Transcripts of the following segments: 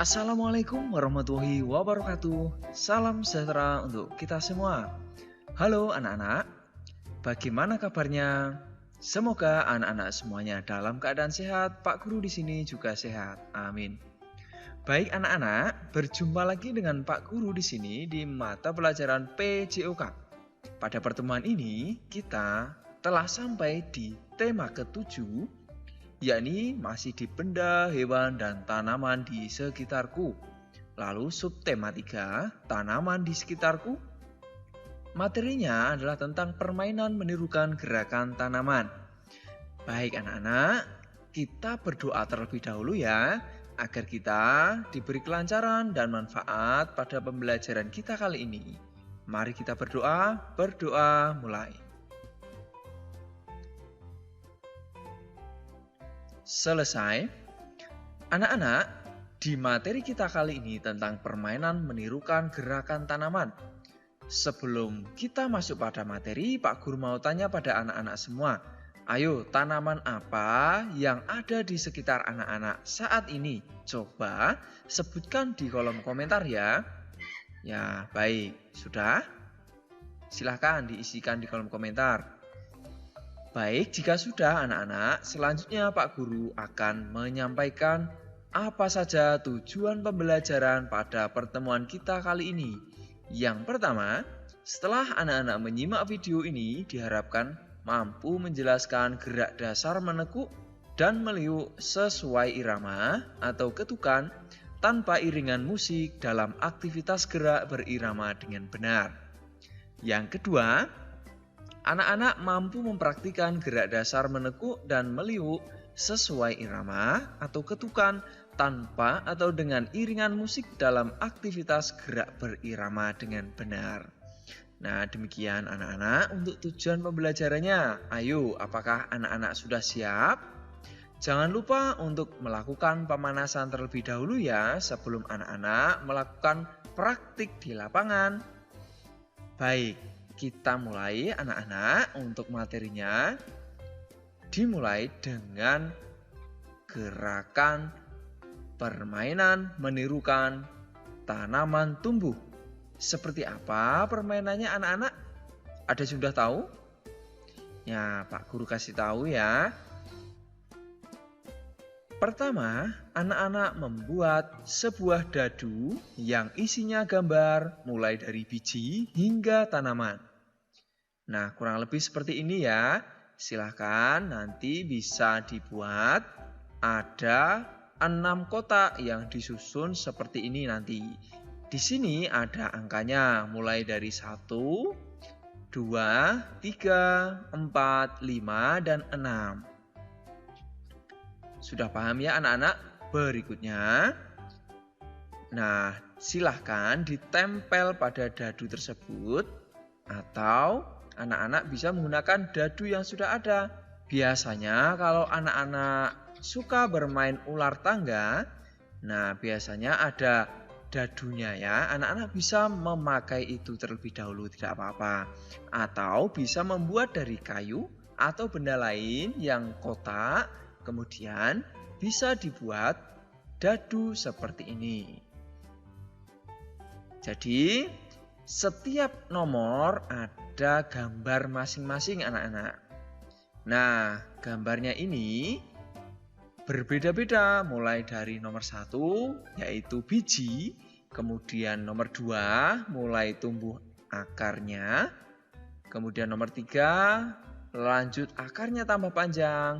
Assalamualaikum warahmatullahi wabarakatuh. Salam sejahtera untuk kita semua. Halo anak-anak, bagaimana kabarnya? Semoga anak-anak semuanya dalam keadaan sehat. Pak Guru di sini juga sehat. Amin. Baik anak-anak, berjumpa lagi dengan Pak Guru di sini di mata pelajaran PJOK. Pada pertemuan ini kita telah sampai di tema ke-7, yakni masih di benda, hewan, dan tanaman di sekitarku. Lalu subtema 3, tanaman di sekitarku. Materinya adalah tentang permainan menirukan gerakan tanaman. Baik anak-anak, kita berdoa terlebih dahulu ya, agar kita diberi kelancaran dan manfaat pada pembelajaran kita kali ini. Mari kita berdoa mulai. Selesai. Anak-anak, di materi kita kali ini tentang permainan menirukan gerakan tanaman. Sebelum kita masuk pada materi, Pak Guru mau tanya pada anak-anak semua. Ayo, tanaman apa yang ada di sekitar anak-anak saat ini? Coba sebutkan di kolom komentar ya. Ya, baik. Sudah? Silahkan diisikan di kolom komentar. Baik, jika sudah anak-anak, selanjutnya Pak Guru akan menyampaikan apa saja tujuan pembelajaran pada pertemuan kita kali ini. Yang pertama, setelah anak-anak menyimak video ini diharapkan mampu menjelaskan gerak dasar menekuk dan meliuk sesuai irama atau ketukan tanpa iringan musik dalam aktivitas gerak berirama dengan benar. Yang kedua, anak-anak mampu mempraktikkan gerak dasar menekuk dan meliuk sesuai irama atau ketukan tanpa atau dengan iringan musik dalam aktivitas gerak berirama dengan benar. Nah, demikian anak-anak untuk tujuan pembelajarannya. Ayo, apakah anak-anak sudah siap? Jangan lupa untuk melakukan pemanasan terlebih dahulu ya sebelum anak-anak melakukan praktik di lapangan. Baik. Kita mulai anak-anak untuk materinya. Dimulai dengan gerakan permainan menirukan tanaman tumbuh. Seperti apa permainannya anak-anak? Ada sudah tahu? Ya, Pak Guru kasih tahu ya. Pertama, anak-anak membuat sebuah dadu yang isinya gambar mulai dari biji hingga tanaman. Nah, kurang lebih seperti ini ya. Silahkan nanti bisa dibuat. Ada 6 kotak yang disusun seperti ini nanti. Di sini ada angkanya mulai dari 1, 2, 3, 4, 5, dan 6. Sudah paham ya anak-anak? Berikutnya, nah silahkan ditempel pada dadu tersebut atau anak-anak bisa menggunakan dadu yang sudah ada. Biasanya kalau anak-anak suka bermain ular tangga, nah biasanya ada dadunya ya. Anak-anak bisa memakai itu terlebih dahulu, tidak apa-apa. Atau bisa membuat dari kayu atau benda lain yang kotak, kemudian bisa dibuat dadu seperti ini. Jadi setiap nomor ada gambar masing-masing anak-anak. Nah, gambarnya ini berbeda-beda mulai dari nomor 1 yaitu biji, kemudian nomor 2 mulai tumbuh akarnya, kemudian nomor 3 lanjut akarnya tambah panjang,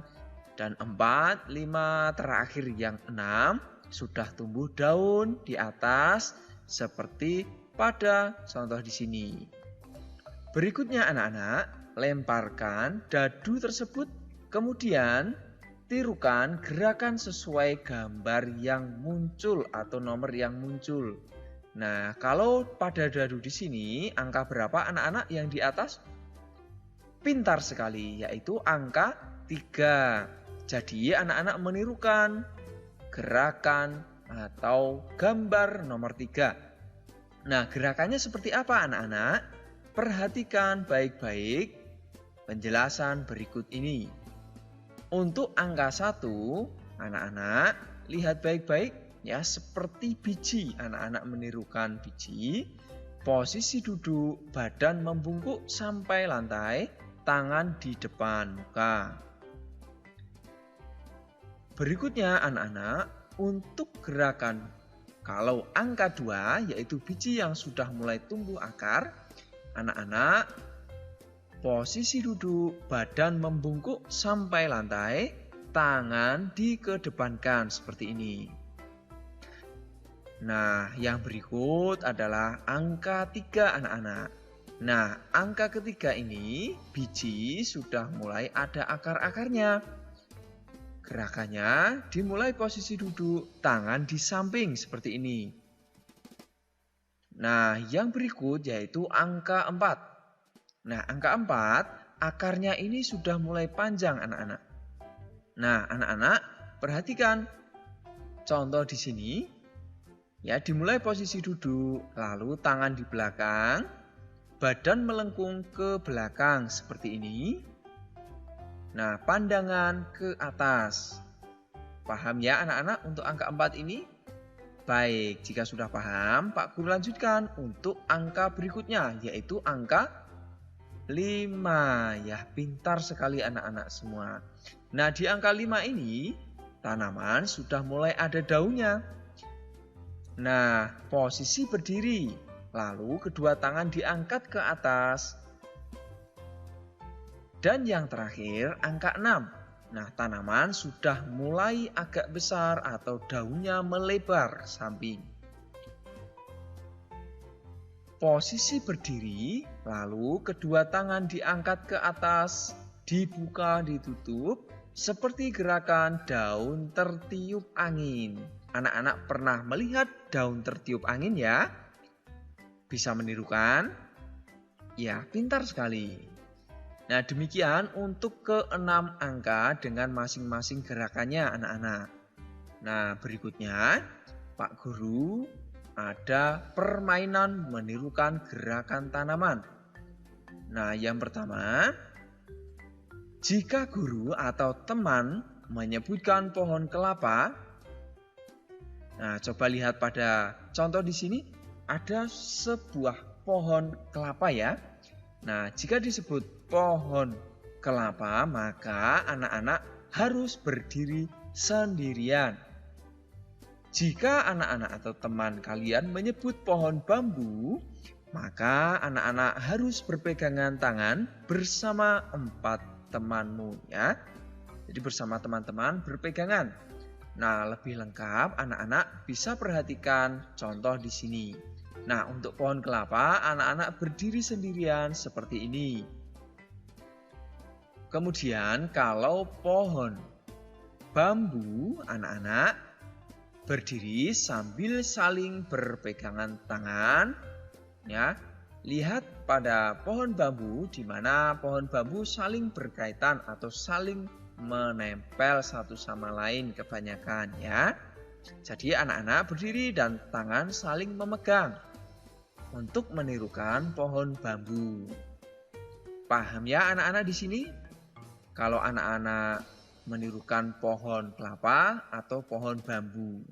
dan 4, 5, terakhir yang 6 sudah tumbuh daun di atas seperti pada contoh di sini. Berikutnya anak-anak, lemparkan dadu tersebut, kemudian tirukan gerakan sesuai gambar yang muncul atau nomor yang muncul. Nah, kalau pada dadu di sini angka berapa anak-anak yang di atas? Pintar sekali, yaitu angka 3. Jadi anak-anak menirukan gerakan atau gambar nomor 3. Nah, gerakannya seperti apa anak-anak? Perhatikan baik-baik penjelasan berikut ini. Untuk angka 1, anak-anak lihat baik-baik. ya, seperti biji. Anak-anak menirukan biji. Posisi duduk, badan membungkuk sampai lantai, tangan di depan muka. Berikutnya anak-anak, untuk gerakan kalau angka 2 yaitu biji yang sudah mulai tumbuh akar, anak-anak posisi duduk, badan membungkuk sampai lantai, tangan dikedepankan seperti ini. Nah, yang berikut adalah angka 3 anak-anak. Nah, angka ketiga ini biji sudah mulai ada akar-akarnya. Gerakannya dimulai posisi duduk, tangan di samping seperti ini. Nah, yang berikut yaitu angka 4. Nah, angka 4 akarnya ini sudah mulai panjang anak-anak. Nah, anak-anak perhatikan contoh di sini. Ya, dimulai posisi duduk, lalu tangan di belakang, badan melengkung ke belakang seperti ini. Nah, pandangan ke atas. Paham ya anak-anak untuk angka 4 ini? Baik, jika sudah paham, Pak Guru lanjutkan untuk angka berikutnya, yaitu angka 5. Ya, pintar sekali anak-anak semua. Nah, di angka 5 ini, tanaman sudah mulai ada daunnya. Nah, posisi berdiri, lalu kedua tangan diangkat ke atas. Dan yang terakhir, angka 6. Nah, tanaman sudah mulai agak besar atau daunnya melebar samping. Posisi berdiri, lalu kedua tangan diangkat ke atas, dibuka, ditutup, seperti gerakan daun tertiup angin. Anak-anak pernah melihat daun tertiup angin ya? Bisa menirukan? Ya, pintar sekali. Nah, demikian untuk ke-6 angka dengan masing-masing gerakannya anak-anak. Nah, berikutnya Pak Guru ada permainan menirukan gerakan tanaman. Nah, yang pertama, jika guru atau teman menyebutkan pohon kelapa, nah, coba lihat pada contoh di sini ada sebuah pohon kelapa ya. Nah, jika disebut pohon kelapa, maka anak-anak harus berdiri sendirian. Jika anak-anak atau teman kalian menyebut pohon bambu, maka anak-anak harus berpegangan tangan bersama 4 temanmu ya. Jadi bersama teman-teman berpegangan. Nah, lebih lengkap anak-anak bisa perhatikan contoh di sini. Nah, untuk pohon kelapa, anak-anak berdiri sendirian seperti ini. Kemudian kalau pohon bambu, anak-anak berdiri sambil saling berpegangan tangan. Ya, lihat pada pohon bambu di mana pohon bambu saling berkaitan atau saling menempel satu sama lain kebanyakan ya. Jadi anak-anak berdiri dan tangan saling memegang untuk menirukan pohon bambu. Paham ya anak-anak di sini? Kalau anak-anak menirukan pohon kelapa atau pohon bambu.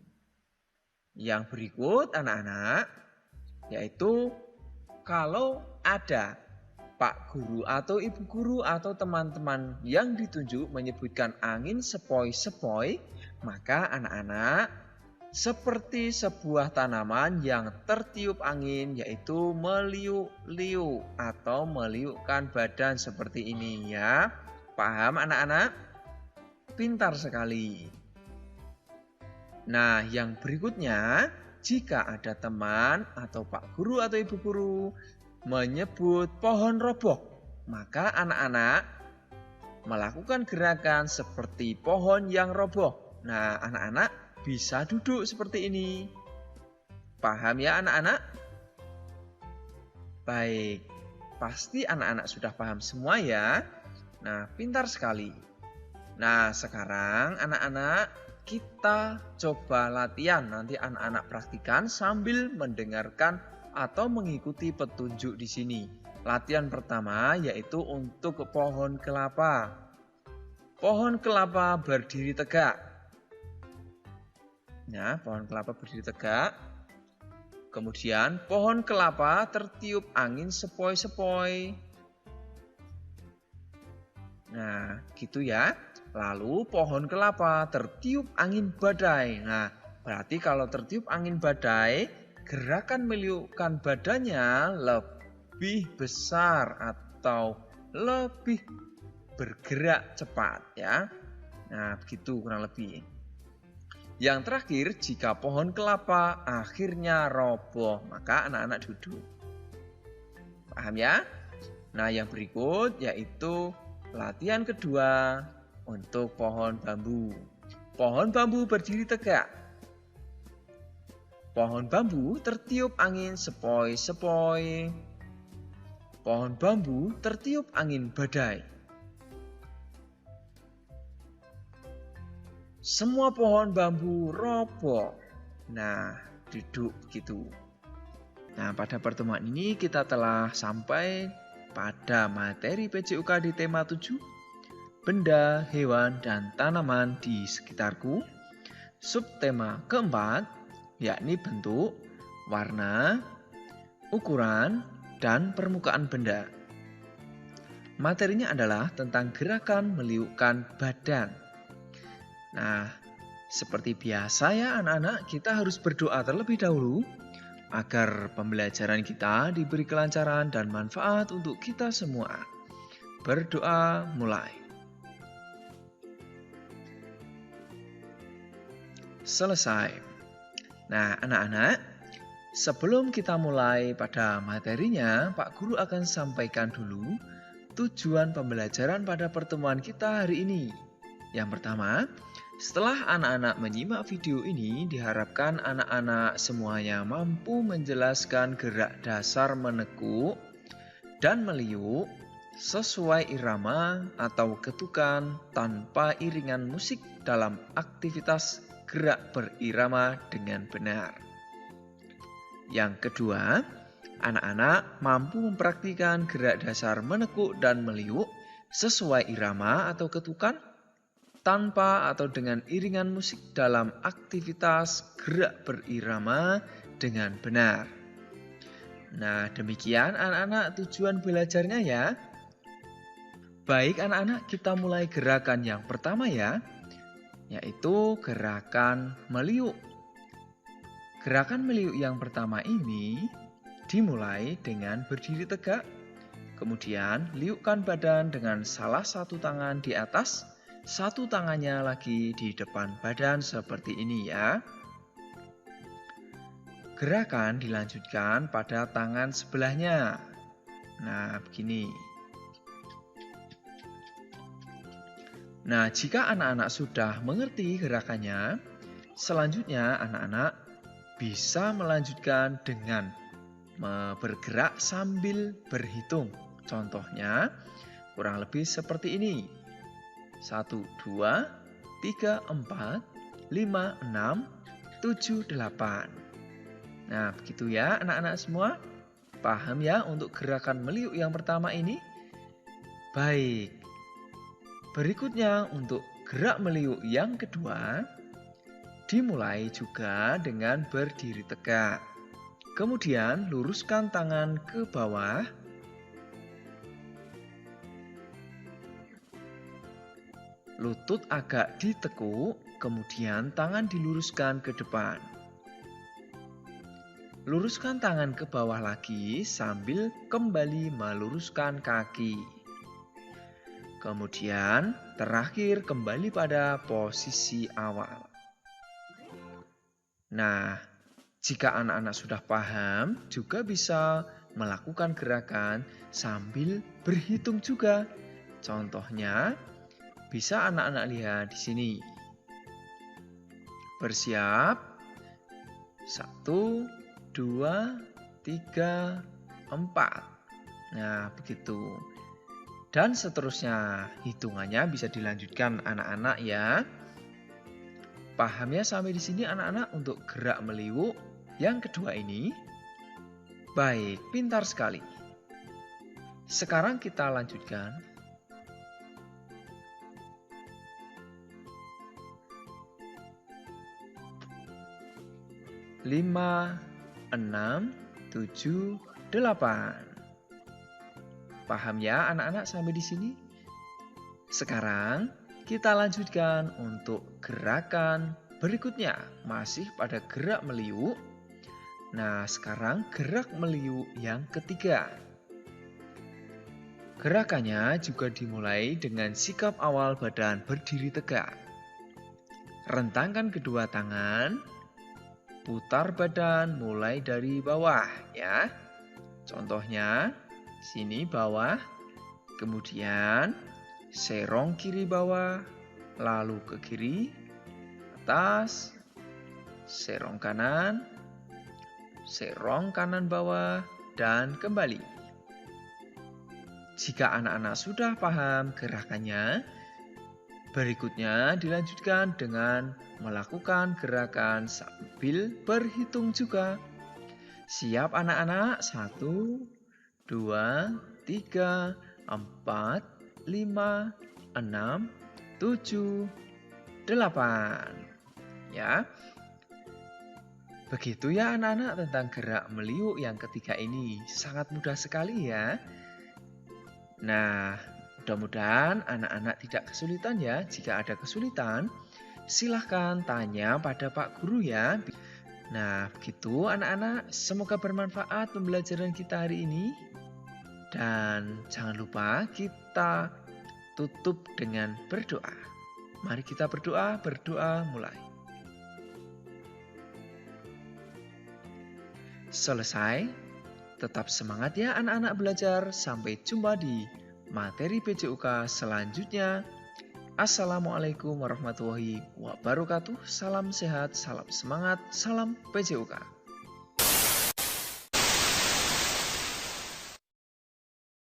Yang berikut anak-anak, yaitu kalau ada Pak Guru atau Ibu Guru atau teman-teman yang ditunjuk menyebutkan angin sepoi-sepoi, maka anak-anak seperti sebuah tanaman yang tertiup angin, yaitu meliuk-liuk atau meliukkan badan seperti ini ya. Paham anak-anak? Pintar sekali. Nah, yang berikutnya, jika ada teman atau Pak Guru atau Ibu Guru menyebut pohon roboh, maka anak-anak melakukan gerakan seperti pohon yang roboh. Nah, anak-anak bisa duduk seperti ini. Paham ya anak-anak? Baik, pasti anak-anak sudah paham semua ya. Nah, pintar sekali. Nah, sekarang anak-anak kita coba latihan. Nanti anak-anak praktikan sambil mendengarkan atau mengikuti petunjuk di sini. Latihan pertama yaitu untuk pohon kelapa. Pohon kelapa berdiri tegak. Nah, pohon kelapa berdiri tegak. Kemudian pohon kelapa tertiup angin sepoi-sepoi. Nah, gitu ya. Lalu pohon kelapa tertiup angin badai. Nah, berarti kalau tertiup angin badai, gerakan meliukkan badannya lebih besar atau lebih bergerak cepat ya. Nah, begitu kurang lebih. Yang terakhir, jika pohon kelapa akhirnya roboh, maka anak-anak duduk. Paham ya? Nah, yang berikut yaitu latihan kedua untuk pohon bambu. Pohon bambu berdiri tegak. Pohon bambu tertiup angin sepoi-sepoi. Pohon bambu tertiup angin badai. Semua pohon bambu roboh. Nah, duduk gitu. Nah, pada pertemuan ini kita telah sampai pada materi PJUK di tema 7, benda, hewan, dan tanaman di sekitarku. Subtema keempat, yakni bentuk, warna, ukuran, dan permukaan benda. Materinya adalah tentang gerakan meliukkan badan. Nah, seperti biasa ya anak-anak, kita harus berdoa terlebih dahulu agar pembelajaran kita diberi kelancaran dan manfaat untuk kita semua. Berdoa mulai. Selesai. Nah, anak-anak, sebelum kita mulai pada materinya, Pak Guru akan sampaikan dulu tujuan pembelajaran pada pertemuan kita hari ini. Yang pertama, setelah anak-anak menyimak video ini, diharapkan anak-anak semuanya mampu menjelaskan gerak dasar menekuk dan meliuk sesuai irama atau ketukan tanpa iringan musik dalam aktivitas gerak berirama dengan benar. Yang kedua, anak-anak mampu mempraktikkan gerak dasar menekuk dan meliuk sesuai irama atau ketukan tanpa atau dengan iringan musik dalam aktivitas gerak berirama dengan benar. Nah, demikian anak-anak tujuan belajarnya ya. Baik anak-anak, kita mulai gerakan yang pertama ya, yaitu gerakan meliuk. Gerakan meliuk yang pertama ini dimulai dengan berdiri tegak, kemudian liukkan badan dengan salah satu tangan di atas, satu tangannya lagi di depan badan seperti ini ya. Gerakan dilanjutkan pada tangan sebelahnya. Nah, begini. Nah, jika anak-anak sudah mengerti gerakannya, selanjutnya anak-anak bisa melanjutkan dengan bergerak sambil berhitung. Contohnya, kurang lebih seperti ini. 1, 2, 3, 4, 5, 6, 7, 8. Nah, begitu ya anak-anak semua. Paham ya untuk gerakan meliuk yang pertama ini? Baik. Berikutnya untuk gerak meliuk yang kedua, dimulai juga dengan berdiri tegak. Kemudian luruskan tangan ke bawah. Lutut agak ditekuk, kemudian tangan diluruskan ke depan. Luruskan tangan ke bawah lagi sambil kembali meluruskan kaki. Kemudian terakhir kembali pada posisi awal. Nah, jika anak-anak sudah paham, juga bisa melakukan gerakan sambil berhitung juga. Contohnya, bisa anak-anak lihat di sini. Bersiap. 1, 2, 3, 4. Nah, begitu. Dan seterusnya, hitungannya bisa dilanjutkan anak-anak ya. Paham ya sampai di sini anak-anak untuk gerak meliuk yang kedua ini? Baik, pintar sekali. Sekarang kita lanjutkan. 5, 6, 7, 8. Paham ya anak-anak sampai di sini? Sekarang kita lanjutkan untuk gerakan berikutnya. Masih pada gerak meliuk. Nah, sekarang gerak meliuk yang ketiga. Gerakannya juga dimulai dengan sikap awal badan berdiri tegak. Rentangkan kedua tangan, putar badan mulai dari bawah ya. Contohnya, sini bawah, kemudian serong kiri bawah, lalu ke kiri, atas, serong kanan bawah, dan kembali. Jika anak-anak sudah paham gerakannya, berikutnya dilanjutkan dengan melakukan gerakan sambil berhitung juga. Siap anak-anak? 1, 2, 3, 4, 5, 6, 7, 8. Ya. Begitu ya anak-anak tentang gerak meliuk yang ketiga ini. Sangat mudah sekali ya. Nah, mudah-mudahan anak-anak tidak kesulitan ya. Jika ada kesulitan, silahkan tanya pada Pak Guru ya. Nah, begitu anak-anak. Semoga bermanfaat pembelajaran kita hari ini. Dan jangan lupa kita tutup dengan berdoa. Mari kita berdoa mulai. Selesai. Tetap semangat ya anak-anak belajar. Sampai jumpa di materi PJUK selanjutnya. Assalamualaikum warahmatullahi wabarakatuh. Salam sehat, salam semangat, salam PJUK.